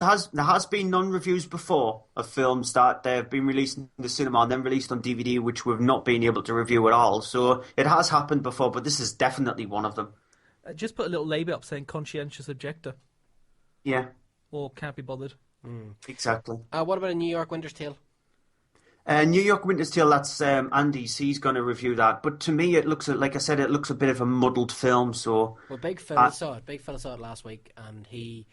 there has been non-reviews before of films that they've been released in the cinema and then released on DVD, which we've not been able to review at all. So it has happened before, but this is definitely one of them. Just put a little label up saying conscientious objector Yeah, or can't be bothered. exactly. What about a New York Winter's Tale? New York Winter's Tale, that's Andy's. He's going to review that. But to me, it looks, like I said, it looks a bit of a muddled film. So, Well, Big Phil saw it. Big Phil saw it last week, and he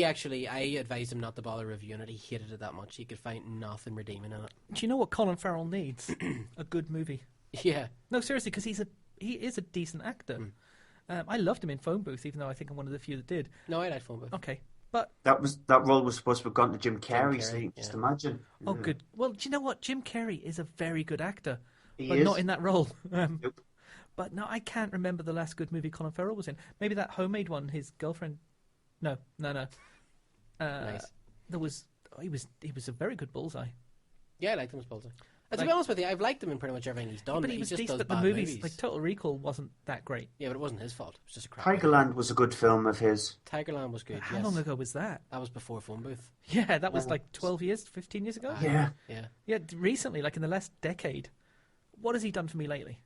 actually, I advised him not to bother reviewing it. He hated it that much. He could find nothing redeeming in it. Do you know what Colin Farrell needs? A good movie. Yeah. No, seriously, because he is a decent actor. I loved him in Phone Booth, even though I think I'm one of the few that did. No, I like Phone Booth. Okay, but that role was supposed to have gone to Jim Carrey. Carrey, So yeah. just imagine. oh, good. Well, do you know what? Jim Carrey is a very good actor, He but is. not in that role. Nope. But no, I can't remember the last good movie Colin Farrell was in. Maybe that Homemade one. His girlfriend. No. Nice. There was. He was a very good Bullseye. Yeah, I liked him as Bullseye. To be honest with you, I've liked him in pretty much everything he's done. But he was just decent. does But the bad movies, like Total Recall, wasn't that great. Yeah, but it wasn't his fault. It was just a crap movie. Tigerland was a good film of his. Tigerland was good. How yes. long ago was that? That was before Phone Booth. Yeah, that was like 12 years, 15 years ago. Yeah. Yeah. Yeah, recently, like in the last decade. What has he done for me lately?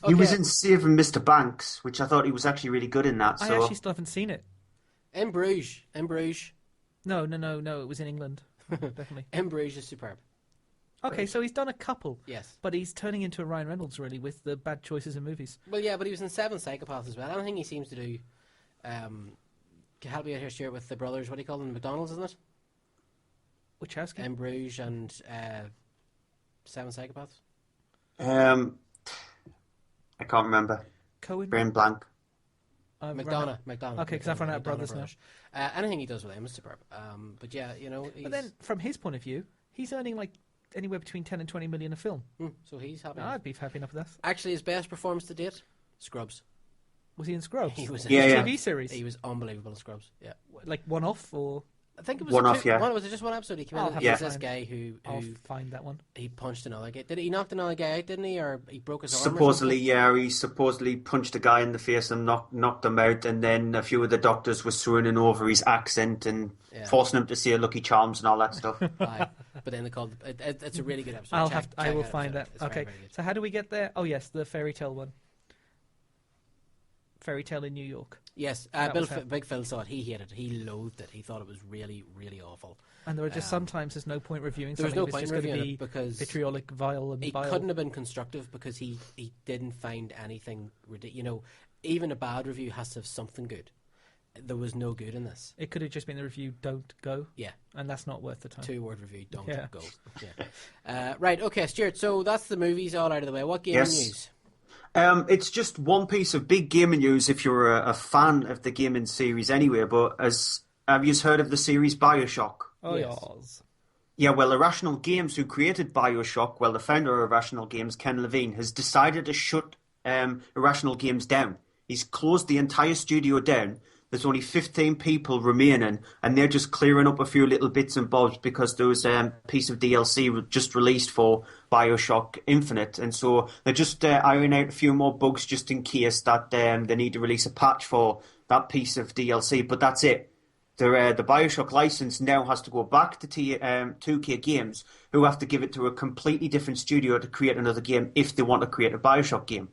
He was in Saving Mr. Banks, which I thought he was actually really good in that. I So actually still haven't seen it. In Bruges. In Bruges. No. It was in England. Definitely. In Bruges is superb. Okay, so he's done a couple. Yes. But he's turning into a Ryan Reynolds, really, with the bad choices in movies. Well, yeah, but he was in Seven Psychopaths as well. I don't think he seems to do. Help me out here, Stuart, with the brothers. What do you call them? McDonald's, isn't it? Wachowski? In Bruges and Seven Psychopaths. I can't remember. Cohen? Brain blank. McDonough. Okay, because I've run out of brothers now. Anything he does with him is superb. But yeah, you know. But then, from his point of view, he's earning like anywhere between 10 and 20 million a film. So he's happy. I'd be happy enough with that. Actually, his best performance to date, Scrubs. Was he in Scrubs? He was in Yeah, his yeah. TV series? He was unbelievable in Scrubs. Yeah. Like one-off or... I think it was One-off, yeah. Was it just one episode? He came I'll in. have He to was this find- guy who I'll find that one. he punched another guy. Did he knocked another guy out? Didn't he, or he broke his arm? Supposedly, or something? yeah, he supposedly punched a guy in the face and knocked him out, and then a few of the doctors were swooning over his accent and forcing him to say Lucky Charms and all that stuff. Aye. But then they called it's a really good episode. I will find that. It's Okay, very, very good. so how do we get there? Oh yes, the fairy tale one. Fairy tale in New York. Yes, That was how- Big Phil saw it. He hated it. He loathed it. He thought it was really, really awful. And there are just sometimes there's no point reviewing There was something no if point it's in just going to reviewing be it because vitriolic, vile, and he vile. couldn't have been constructive because he didn't find anything ridiculous. You know, even a bad review has to have something good. There was no good in this. It could have just been the review, don't go. Yeah. And that's not worth the time. 2-word review, don't Yeah. go. Yeah. Right, okay, Stuart, so that's the movies all out of the way. What gaming Yes. news? It's just one piece of big gaming news if you're a fan of the gaming series anyway, but have you heard of the series BioShock? Oh, Yes. yes. Yeah, well, Irrational Games, who created BioShock, well, the founder of Irrational Games, Ken Levine, has decided to shut Irrational Games down. He's closed the entire studio down. There's only 15 people remaining, and they're just clearing up a few little bits and bobs because there was a piece of DLC just released for BioShock Infinite, and so they're just ironing out a few more bugs just in case that they need to release a patch for that piece of DLC, but that's it. The BioShock license now has to go back to 2K Games, who have to give it to a completely different studio to create another game if they want to create a BioShock game.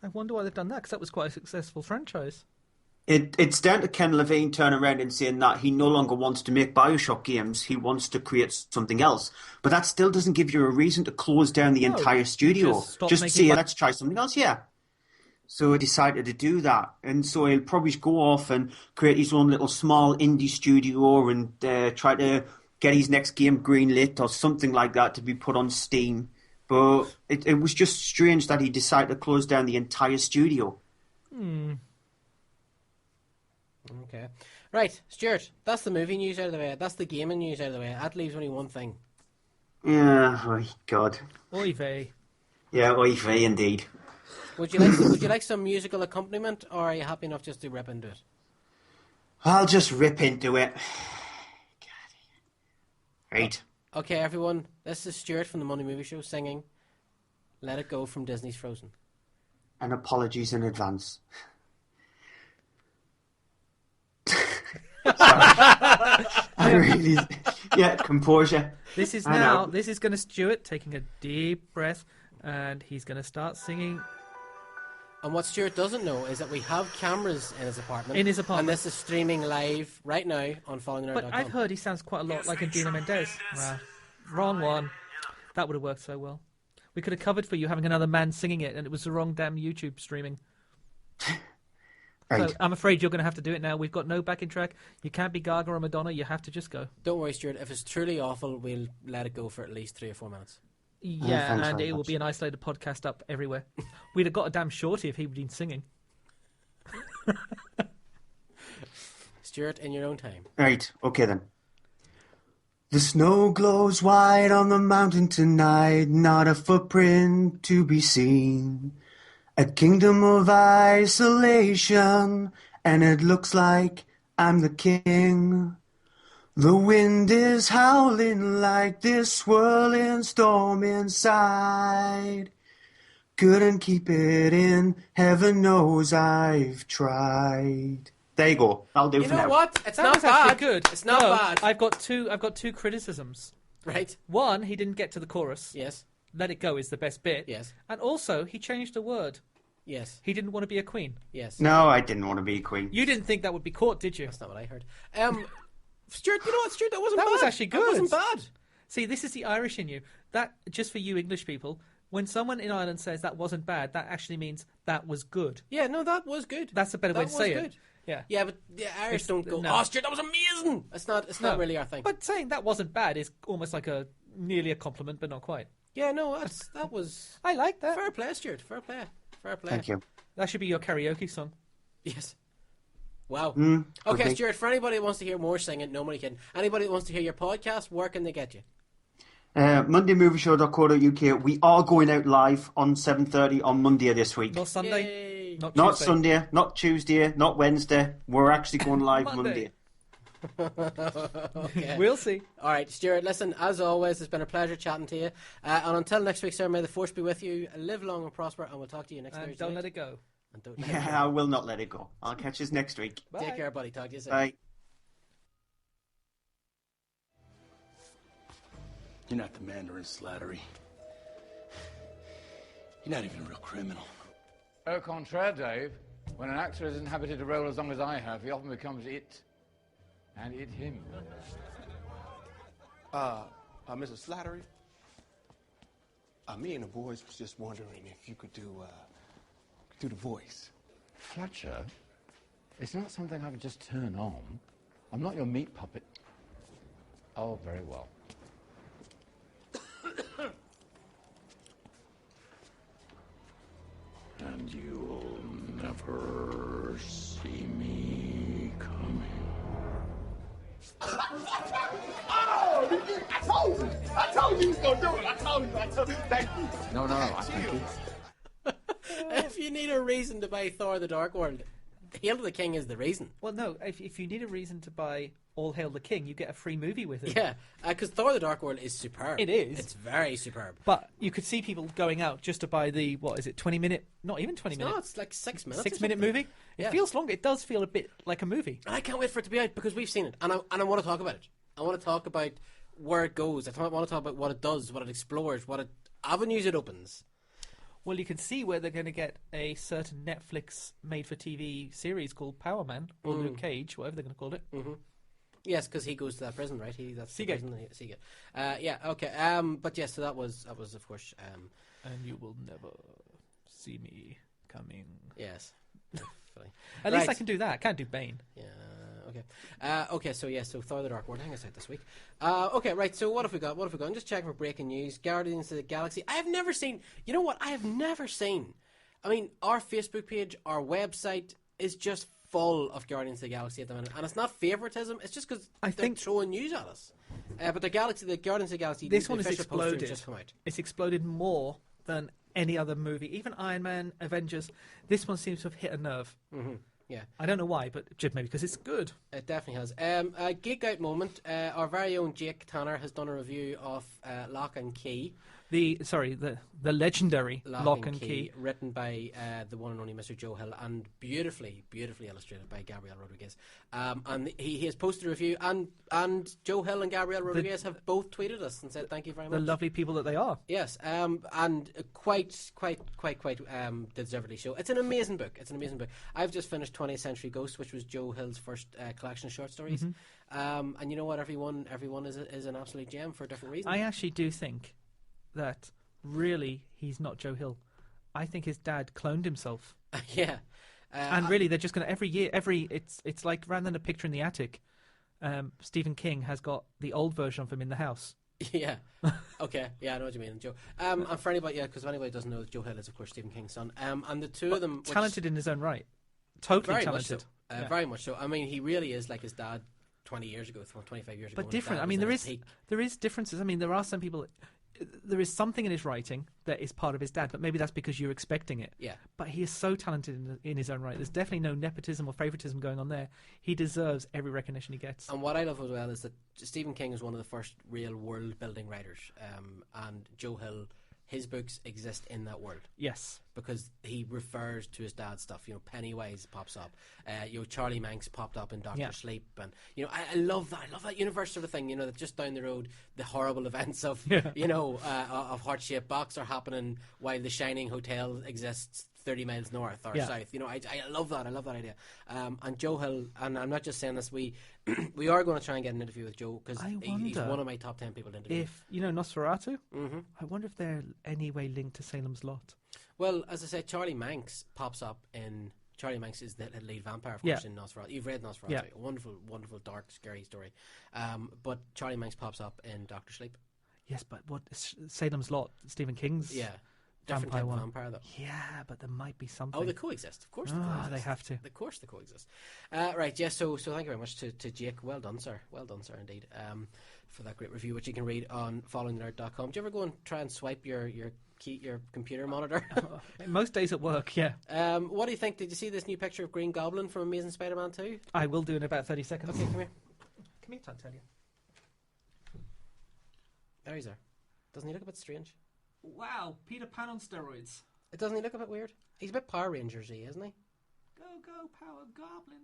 I wonder why they've done that, because that was quite a successful franchise. It's down to Ken Levine turning around and saying that he no longer wants to make BioShock games, he wants to create something else. But that still doesn't give you a reason to close down the entire studio. just stop Just making say, let's try something else, yeah. So he decided to do that. And so he'll probably go off and create his own little small indie studio and try to get his next game greenlit or something like that to be put on Steam. But it was just strange that he decided to close down the entire studio. Okay. Right, Stuart, that's the movie news out of the way. That's the gaming news out of the way. That leaves only one thing. Yeah, oh God. Oy vey. Yeah, oy vey indeed. Would you like some musical accompaniment, or are you happy enough just to rip into it? I'll just rip into it. Right. Okay, everyone, this is Stuart from the Monday Movie Show singing Let It Go from Disney's Frozen. And apologies in advance. I really, yeah, composure. This is I now. know. This is going to Stuart taking a deep breath, and he's going to start singing. And what Stuart doesn't know is that we have cameras in his apartment. In his apartment. And this is streaming live right now on followingnerd.com. But I've heard he sounds quite a lot like Indina Mendes. Right. Wrong one. That would have worked so well. We could have covered for you having another man singing it, and it was the wrong damn YouTube streaming. Right. So I'm afraid you're going to have to do it now. We've got no backing track. You can't be Gaga or Madonna. You have to just go. Don't worry, Stuart. If it's truly awful, we'll let it go for at least 3 or 4 minutes. Yeah, thanks and very it will much. be an isolated podcast up everywhere. We'd have got a damn shorty if he'd been singing. Stuart, in your own time. Right, okay then. The snow glows white on the mountain tonight, not a footprint to be seen. A kingdom of isolation, and it looks like I'm the king. The wind is howling like this swirling storm inside. Couldn't keep it in, heaven knows I've tried. There you go. That'll do You for know now. what? It's That not was actually bad. good. It's not No, bad. I've got two criticisms. Right? One, he didn't get to the chorus. Yes. Let it go is the best bit. Yes. And also, he changed a word. Yes. He didn't want to be a queen. Yes. No, I didn't want to be a queen. You didn't think that would be caught, did you? That's not what I heard. Stuart, you know what, Stuart? That wasn't That bad. was actually good. That wasn't bad. See, this is the Irish in you. That, just for you English people, when someone in Ireland says that wasn't bad, that actually means that was good. Yeah, no, that was good. That's a better way to say good. it. Yeah. Yeah, but the Irish don't go, no. oh, Stuart, that was amazing. It's not really our thing. But saying that wasn't bad is almost like nearly a compliment, but not quite. Yeah, no, that was I like that. fair play, Stuart. Fair play. Fair play. Thank you. That should be your karaoke song. Yes. Wow. could Okay, be. Stuart, for anybody who wants to hear more singing, nobody can. Anybody who wants to hear your podcast, where can they get you? MondayMovieShow.co.uk. We are going out live on 7:30 on Monday this week. Not Sunday. Yay. Not Not Tuesday. Sunday, not Tuesday, not Wednesday. We're actually going live Monday. Okay. We'll see. All right, Stuart, listen, as always, it's been a pleasure chatting to you. And until next week, sir, may the force be with you. Live long and prosper, and we'll talk to you next And Thursday. don't night. let it go. And don't let it Yeah, I will not let it go. I'll catch us next week. go. Bye. Take care, buddy. Talk to you soon. Bye. You're not the Mandarin Slattery. You're not even a real criminal. Au contraire, Dave. When an actor has inhabited a role as long as I have, he often becomes it. And it him. Mrs. Slattery? Me and the boys was just wondering if you could do the voice. Fletcher, it's not something I can just turn on. I'm not your meat puppet. Oh, very well. And you'll never see me coming. I told you he was gonna do it. I told you. Thank you. No, thank you. If you need a reason to buy Thor the Dark World, Hail to the King is the reason. Well, no. If you need a reason to buy All Hail the King, you get a free movie with it. Yeah, because Thor the Dark World is superb. It is. It's very superb. But you could see people going out just to buy the 20-minute, not even 20 No, minutes, it's like 6 minutes. 6-minute movie. It Yeah. feels long. It does feel a bit like a movie. And I can't wait for it to be out because we've seen it, and I want to talk about it. I want to talk about where it goes. I want to talk about what it does, what it explores, avenues it opens. Well, you can see where they're going to get a certain Netflix made-for-TV series called Power Man or Luke Cage, whatever they're going to call it. Yes, because he goes to that prison, right? That's the Seagate. prison that Seagate. Yeah, okay. But yes, so that was of course. And you will never see me coming. Yes. Funny. At least I Right. can do that. I can't do Bane. Yeah. Okay. Okay. So Thor: The Dark World. I think it's out this week. Okay. Right. So what have we got? I'm just checking for breaking news. Guardians of the Galaxy. I have never seen. You know what? I have never seen. I mean, our Facebook page, our website is just full of Guardians of the Galaxy at the minute, and it's not favoritism. It's just because I they're think- throwing news at us. But the Guardians of the Galaxy. This the one has official poster has exploded. Just come out. It's exploded more than any other movie. Even Iron Man, Avengers. This one seems to have hit a nerve. Yeah. I don't know why, but just maybe because it's good. It definitely has. A geek out moment. Our very own Jake Tanner has done a review of Lock and Key. The legendary Lock and Key. Written by the one and only Mr. Joe Hill and beautifully illustrated by Gabriel Rodriguez. And he has posted a review, and Joe Hill and Gabriel Rodriguez have both tweeted us and said thank you very much. The lovely people that they are. Yes, and quite deservedly so. It's an amazing book. I've just finished 20th Century Ghosts, which was Joe Hill's first collection of short stories. And you know what? Everyone is an absolute gem for different reasons. I actually do think that really he's not Joe Hill. I think his dad cloned himself. Yeah. And really, they're just going to it's like rather than a picture in the attic, Stephen King has got the old version of him in the house. Yeah. Okay. Yeah, I know what you mean, Joe. And for anybody, because if anybody doesn't know, Joe Hill is of course Stephen King's son. And the two of them, talented in his own right, totally very talented, much so. Very much so. I mean, he really is like his dad 20 years ago, 25 years ago. But different. I mean, there is differences. I mean, there are some people. There is something in his writing that is part of his dad, but maybe that's because you're expecting it. Yeah. But he is so talented in his own right. There's definitely no nepotism or favoritism going on there. He deserves every recognition he gets. And what I love as well is that Stephen King is one of the first real world-building writers. And Joe Hill, his books exist in that world. Yes. Because he refers to his dad's stuff. You know, Pennywise pops up. Charlie Manx popped up in Doctor Sleep. And, you know, I love that. I love that universe sort of thing, you know, that just down the road, the horrible events of, of Heart-Shaped Box are happening while the Shining Hotel exists 30 miles north or south. You know, I love that. I love that idea. And Joe Hill, and I'm not just saying this, we are going to try and get an interview with Joe because he's one of my top 10 people to interview. If, you know, Nosferatu, I wonder if they're any way linked to Salem's Lot. Well, as I said, Charlie Manx pops up in... Charlie Manx is the lead vampire, of course, in Nosferatu. You've read Nosferatu. Yeah. A wonderful, wonderful, dark, scary story. But Charlie Manx pops up in Doctor Sleep. Yes, but what... Salem's Lot, Stephen King's... Yeah. Different type of vampire, though. Yeah, but there might be something. Oh, they coexist. Of course they coexist. They have to. Of course they coexist. Right, yes, so thank you very much to Jake. Well done, sir. Well done, sir, indeed, for that great review, which you can read on followingthenerd.com. Do you ever go and try and swipe your computer monitor? Most days at work, yeah. What do you think? Did you see this new picture of Green Goblin from Amazing Spider-Man 2? I will do in about 30 seconds. Okay, come here. Come here, I'll tell you. There he's there. Doesn't he look a bit strange? Wow, Peter Pan on steroids. Doesn't he look a bit weird? He's a bit Power Rangers-y, isn't he? Go, Power Goblin.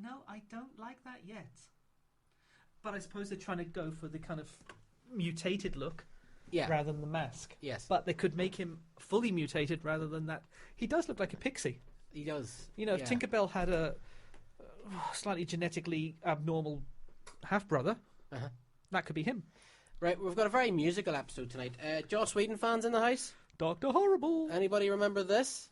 No, I don't like that yet. But I suppose they're trying to go for the kind of mutated look rather than the mask. Yes. But they could make him fully mutated rather than that. He does look like a pixie. He does. You know, if Tinkerbell had a slightly genetically abnormal half-brother, that could be him. Right, we've got a very musical episode tonight. Joss Whedon fans in the house? Dr. Horrible. Anybody remember this?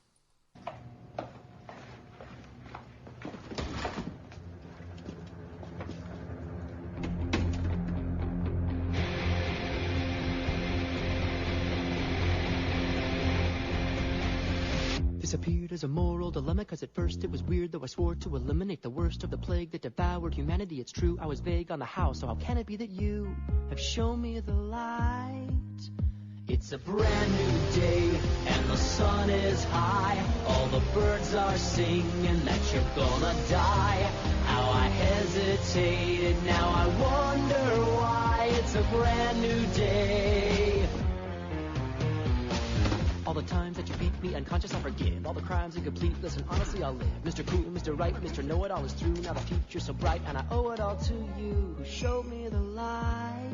This appeared as a moral dilemma, cause at first it was weird, though I swore to eliminate the worst of the plague that devoured humanity. It's true, I was vague on the how, so how can it be that you have shown me the light? It's a brand new day, and the sun is high. All the birds are singing that you're gonna die. How I hesitated, now I wonder why. It's a brand new day. All the times that you beat me unconscious, I forgive. All the crimes incomplete, listen, honestly, I'll live. Mr. Cool, Mr. Right, Mr. Know-It-All is through. Now the future's so bright, and I owe it all to you, who showed me the light.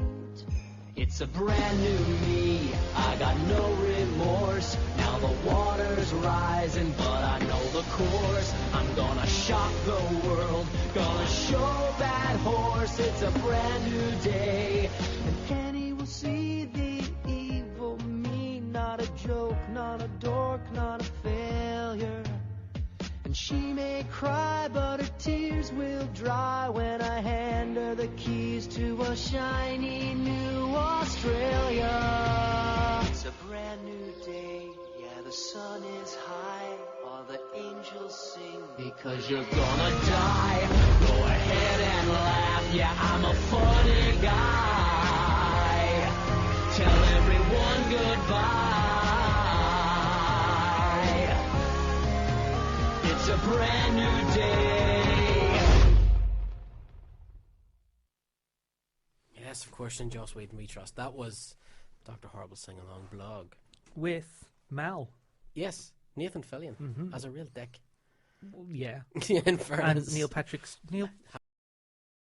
It's a brand new me, I got no remorse. Now the water's rising, but I know the course. I'm gonna shock the world, gonna show that horse. It's a brand new day, and Penny will see the evil me. Not a joke, not a dork, not a failure. And she may cry, but her tears will dry when I hand her the keys to a shiny new Australia. It's a brand new day, yeah, the sun is high. All the angels sing because you're gonna die. Go ahead and laugh, yeah, I'm a funny guy. Tell everyone goodbye. It's a brand new day. Yes, of course, in Joss Whedon we trust. That was Dr. Horrible sing-along blog. With Mal. Yes, Nathan Fillion as a real dick. Yeah. In fairness. And Neil